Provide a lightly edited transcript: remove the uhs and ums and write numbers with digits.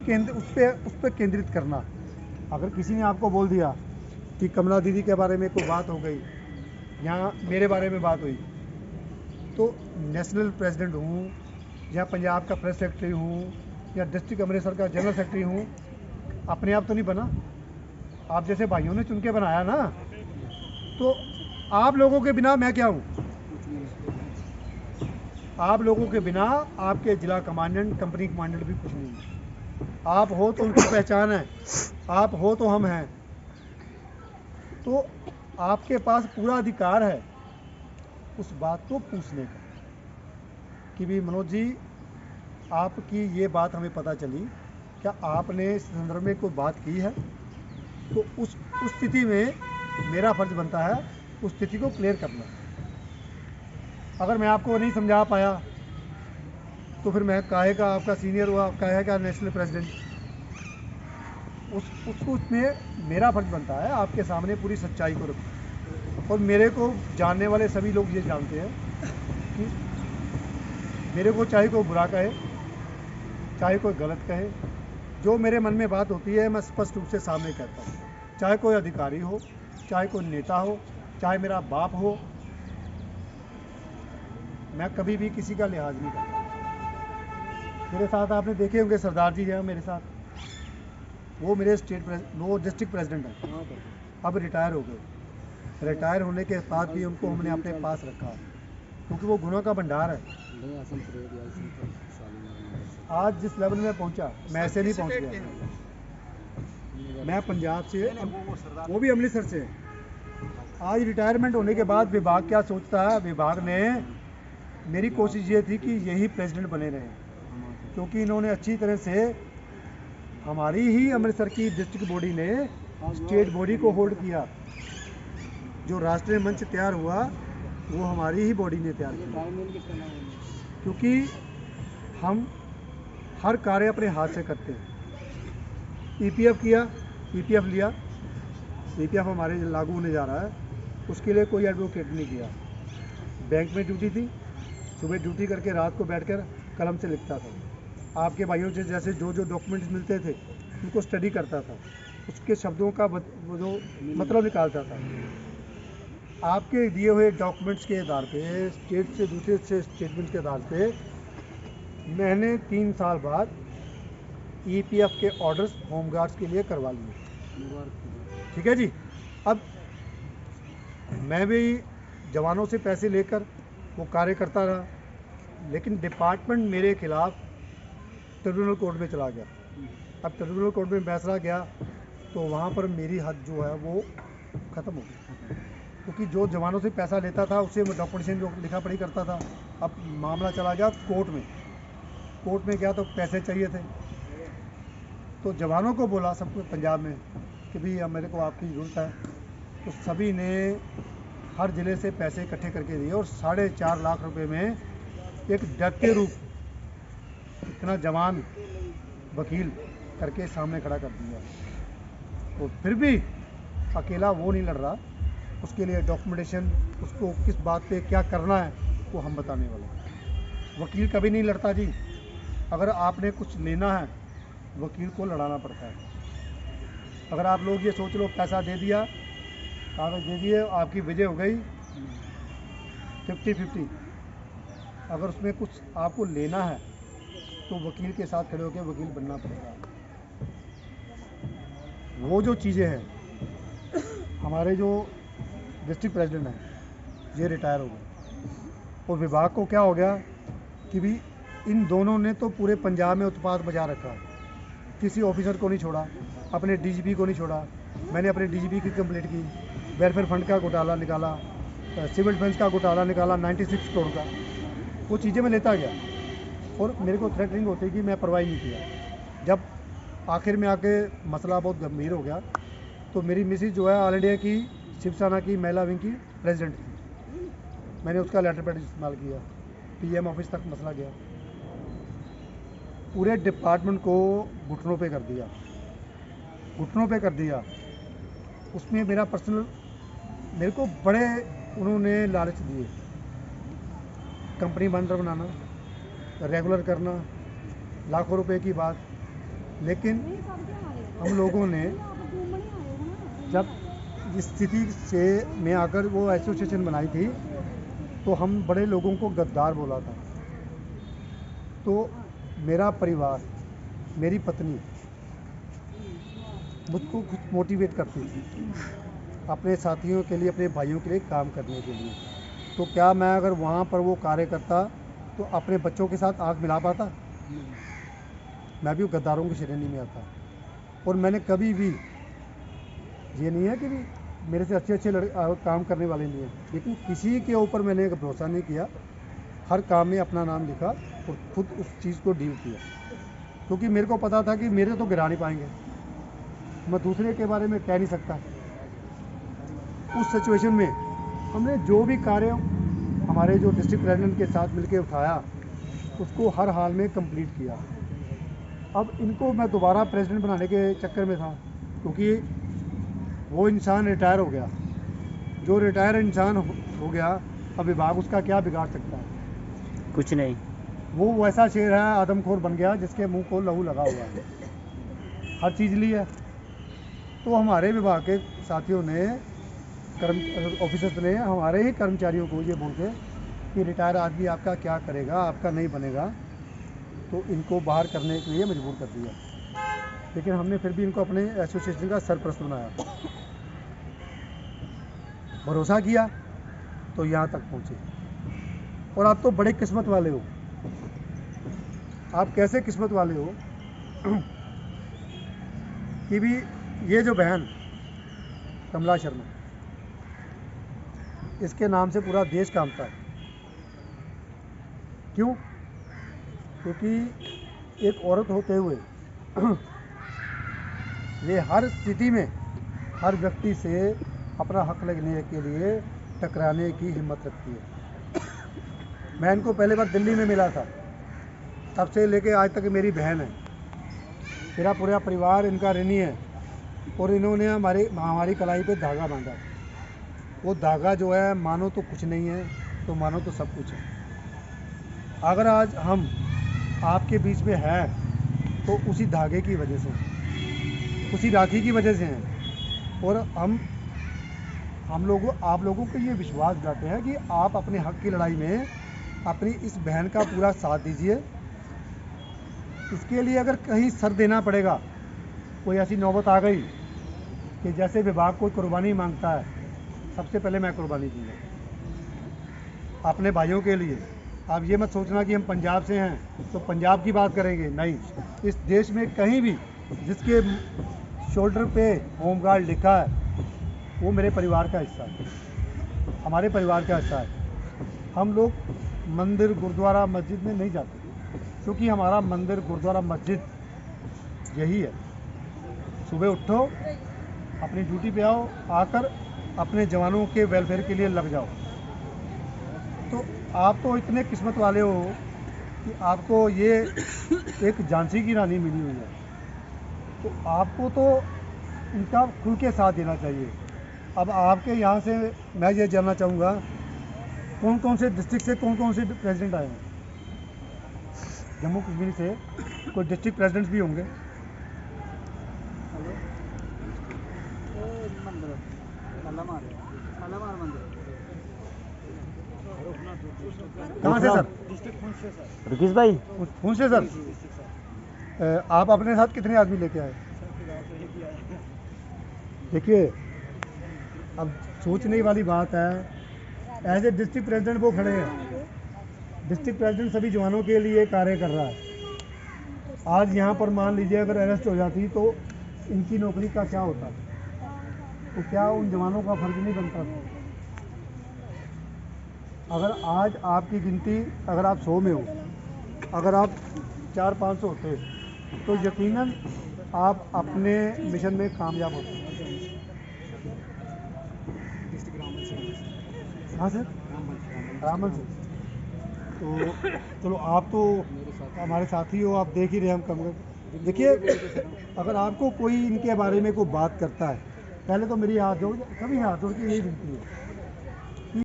उस पे केंद्रित करना। अगर किसी ने आपको बोल दिया कि कमला दीदी के बारे में कोई बात हो गई या मेरे बारे में बात हुई, तो नेशनल प्रेसिडेंट हूँ या पंजाब का प्रेस सेक्रेटरी हूँ या डिस्ट्रिक्ट अमृतसर का जनरल सेक्रेटरी हूँ, अपने आप तो नहीं बना। आप जैसे भाइयों ने चुन के बनाया ना, तो आप लोगों के बिना मैं क्या हूँ? आप लोगों के बिना आपके जिला कमांडेंट, कंपनी कमांडेंट भी कुछ नहीं है। आप हो तो उनकी पहचान है, आप हो तो हम हैं। तो आपके पास पूरा अधिकार है उस बात को पूछने का कि भी मनोज जी, आपकी ये बात हमें पता चली, क्या आपने इस संदर्भ में कोई बात की है? तो उस स्थिति में मेरा फर्ज बनता है उस स्थिति को क्लियर करना। अगर मैं आपको नहीं समझा पाया तो फिर मैं काहे का आपका सीनियर हुआ, काहे का नेशनल प्रेसिडेंट? उसमें मेरा फर्ज बनता है आपके सामने पूरी सच्चाई को रखना। और मेरे को जानने वाले सभी लोग ये जानते हैं कि मेरे को चाहे कोई बुरा कहे, चाहे कोई गलत कहे, जो मेरे मन में बात होती है मैं स्पष्ट रूप से सामने कहता हूँ। चाहे कोई अधिकारी हो, चाहे कोई नेता हो, चाहे मेरा बाप हो, मैं कभी भी किसी का लिहाज नहीं करता। मेरे साथ आपने देखे होंगे सरदार जी हैं मेरे साथ, वो मेरे वो डिस्ट्रिक्ट प्रेसिडेंट हैं, अब रिटायर हो गए। रिटायर होने के बाद भी उनको हमने अपने पास रखा क्योंकि वो गुणों का भंडार है। आज जिस लेवल में पहुंचा मैं ऐसे नहीं पहुंच गया। मैं पंजाब से, वो भी अमृतसर से। आज रिटायरमेंट होने के बाद विभाग क्या सोचता है? विभाग ने, मेरी कोशिश ये थी कि यही प्रेसिडेंट बने रहे, क्योंकि इन्होंने अच्छी तरह से हमारी ही अमृतसर की डिस्ट्रिक्ट बॉडी ने स्टेट बॉडी को होल्ड किया। जो राष्ट्रीय मंच तैयार हुआ वो हमारी ही बॉडी ने तैयार किया, क्योंकि हम हर कार्य अपने हाथ से करते हैं। ईपीएफ किया, ईपीएफ लिया, ईपीएफ हमारे लागू होने जा रहा है, उसके लिए कोई एडवोकेट नहीं किया। बैंक में ड्यूटी थी, सुबह ड्यूटी करके रात को बैठकर कलम से लिखता था। आपके भाइयों से जैसे जो जो डॉक्यूमेंट्स मिलते थे उनको स्टडी करता था, उसके शब्दों का वो जो मतलब निकालता था। आपके दिए हुए डॉक्यूमेंट्स के आधार पे, स्टेट से दूसरे से स्टेटमेंट के आधार पे मैंने 3 साल बाद ईपीएफ के ऑर्डर्स होमगार्ड्स के लिए करवा लिए। ठीक है जी। अब मैं भी जवानों से पैसे लेकर वो कार्य करता रहा, लेकिन डिपार्टमेंट मेरे खिलाफ ट्रिब्यूनल कोर्ट में चला गया। अब ट्रिब्यूनल कोर्ट में फैसला गया तो वहाँ पर मेरी हद जो है वो ख़त्म हो गई, क्योंकि जो जवानों से पैसा लेता था उससे डॉक्यूमेंटेशन जो लिखा पढ़ी करता था। अब मामला चला गया कोर्ट में। कोर्ट में गया तो पैसे चाहिए थे, तो जवानों को बोला सबको पंजाब में कि भाई अब मेरे को आपकी ज़रूरत है। तो सभी ने हर ज़िले से पैसे इकट्ठे करके दिए और 4.5 लाख रुपए में एक डटे रूप इतना जवान वकील करके सामने खड़ा कर दिया। तो फिर भी अकेला वो नहीं लड़ रहा, उसके लिए डॉक्यूमेंटेशन, उसको किस बात पे क्या करना है वो हम बताने वाले। वकील कभी नहीं लड़ता जी। अगर आपने कुछ लेना है वकील को लड़ाना पड़ता है। अगर आप लोग ये सोच लो पैसा दे दिया, कागज दे दिए, आपकी विजय हो गई 50-50, अगर उसमें कुछ आपको लेना है तो वकील के साथ खड़े होकर वकील बनना पड़ेगा। वो जो चीज़ें हैं, हमारे जो डिस्ट्रिक्ट प्रेसिडेंट हैं ये रिटायर हो गए और विभाग को क्या हो गया कि भी इन दोनों ने तो पूरे पंजाब में उत्पात बजा रखा। किसी ऑफिसर को नहीं छोड़ा, अपने डीजीपी को नहीं छोड़ा। मैंने अपने डीजीपी की कंप्लेंट की, वेलफेयर फंड का घोटाला निकाला, सिविल डिफेंस का घोटाला निकाला 96 करोड़ का। वो चीज़ें मैं लेता गया और मेरे को थ्रेटनिंग होती कि मैं परवाही नहीं किया। जब आखिर में आके मसला बहुत गंभीर हो गया तो मेरी मिसिज जो है ऑल इंडिया की शिवसेना की महिला विंग की प्रेसिडेंट थी, मैंने उसका लेटर पैड इस्तेमाल किया, पीएम ऑफिस तक मसला गया। पूरे डिपार्टमेंट को घुटनों पे कर दिया, घुटनों पे कर दिया। उसमें मेरा पर्सनल, मेरे को बड़े उन्होंने लालच दिए, कंपनी बंडर बनाना, रेगुलर करना, लाखों रुपए की बात। लेकिन हम लोगों ने जब इस स्थिति से में आकर वो एसोसिएशन बनाई थी तो हम बड़े लोगों को गद्दार बोला था। तो मेरा परिवार, मेरी पत्नी मुझको खुद मोटिवेट करती थी अपने साथियों के लिए, अपने भाइयों के लिए काम करने के लिए। तो क्या मैं अगर वहाँ पर वो कार्य करता तो अपने बच्चों के साथ आँख मिला पाता? मैं भी गद्दारों की श्रेणी में आता। और मैंने कभी भी, ये नहीं है कि भी मेरे से अच्छे काम करने वाले नहीं हैं, लेकिन किसी के ऊपर मैंने भरोसा नहीं किया। हर काम में अपना नाम लिखा और खुद उस चीज़ को डील किया, क्योंकि मेरे को पता था कि मेरे तो गिरा नहीं पाएंगे, मैं दूसरे के बारे में कह नहीं सकता। उस सिचुएशन में हमने जो भी कार्य हमारे जो डिस्ट्रिक्ट प्रेसिडेंट के साथ मिलकर उठाया उसको हर हाल में कंप्लीट किया। अब इनको मैं दोबारा प्रेसिडेंट बनाने के चक्कर में था, क्योंकि वो इंसान रिटायर हो गया। जो रिटायर इंसान हो गया, अब विभाग उसका क्या बिगाड़ सकता है? कुछ नहीं। वो वैसा शेर है, आदमखोर बन गया जिसके मुंह को लहू लगा हुआ है, हर चीज़ ली है। तो हमारे विभाग के साथियों ने, ऑफिसर्स ने हमारे ही कर्मचारियों को ये बोल के कि रिटायर आदमी आपका क्या करेगा, आपका नहीं बनेगा, तो इनको बाहर करने के लिए मजबूर कर दिया। लेकिन हमने फिर भी इनको अपने एसोसिएशन का सरपरस्त बनाया, भरोसा किया, तो यहाँ तक पहुँचे। और आप तो बड़े किस्मत वाले हो। आप कैसे किस्मत वाले हो कि भी ये जो बहन कमला शर्मा, इसके नाम से पूरा देश कांपता है। क्यों? क्योंकि एक औरत होते हुए ये हर स्थिति में हर व्यक्ति से अपना हक लेने के लिए टकराने की हिम्मत रखती है। मैं इनको पहले बार दिल्ली में मिला था, तब से लेके आज तक मेरी बहन है, मेरा पूरा परिवार इनका ऋणी है। और इन्होंने हमारी कलाई पे धागा बांधा। वो धागा जो है, मानो तो कुछ नहीं है तो मानो तो सब कुछ है। अगर आज हम आपके बीच में हैं तो उसी धागे की वजह से, उसी राखी की वजह से हैं। और हम लोगों, आप लोगों को ये विश्वास दिलाते हैं कि आप अपने हक की लड़ाई में अपनी इस बहन का पूरा साथ दीजिए। इसके लिए अगर कहीं सर देना पड़ेगा, कोई ऐसी नौबत आ गई कि जैसे विभाग कोई कुर्बानी मांगता है, सबसे पहले मैं कुर्बानी दूंगा अपने भाइयों के लिए। आप ये मत सोचना कि हम पंजाब से हैं तो पंजाब की बात करेंगे, नहीं। इस देश में कहीं भी जिसके शोल्डर पे होमगार्ड लिखा है, वो मेरे परिवार का हिस्सा है, हमारे परिवार का हिस्सा है। हम लोग मंदिर, गुरुद्वारा, मस्जिद में नहीं जाते, क्योंकि हमारा मंदिर, गुरुद्वारा, मस्जिद यही है। सुबह उठो, अपनी ड्यूटी पे आओ, आकर अपने जवानों के वेलफेयर के लिए लग जाओ। तो आप तो इतने किस्मत वाले हो कि आपको ये एक झांसी की रानी मिली हुई है, तो आपको तो इनका खुल के साथ देना चाहिए। अब आपके यहाँ से मैं ये जानना चाहूँगा, कौन कौन से डिस्ट्रिक्ट से कौन कौन से प्रेसिडेंट आए हैं? जम्मू कश्मीर से कोई डिस्ट्रिक्ट प्रेसिडेंट्स भी होंगे। कहाँ से सर? रुकीस भाई, पुंछ से सर। आप अपने साथ कितने आदमी लेके आए? देखिए, अब सोचने वाली बात है, एज ए डिस्ट्रिक्ट प्रेसिडेंट वो खड़े हैं। डिस्ट्रिक्ट प्रेसिडेंट सभी जवानों के लिए कार्य कर रहा है। आज यहाँ पर मान लीजिए अगर अरेस्ट हो जाती तो इनकी नौकरी का क्या होता? तो क्या उन जवानों का फर्ज नहीं बनता था? अगर आज आपकी गिनती, अगर आप 100 में हो, अगर आप 400-500 होते तो यकीनन आप अपने मिशन में कामयाब होते। हाँ सर, रामन से। तो चलो, आप तो हमारे साथी हो, आप देख ही रहे हम कम। देखिए, अगर आपको कोई इनके बारे में कोई बात करता है, पहले तो मेरी हाथ जोड़, सभी हाथ जोड़ के यही विनती है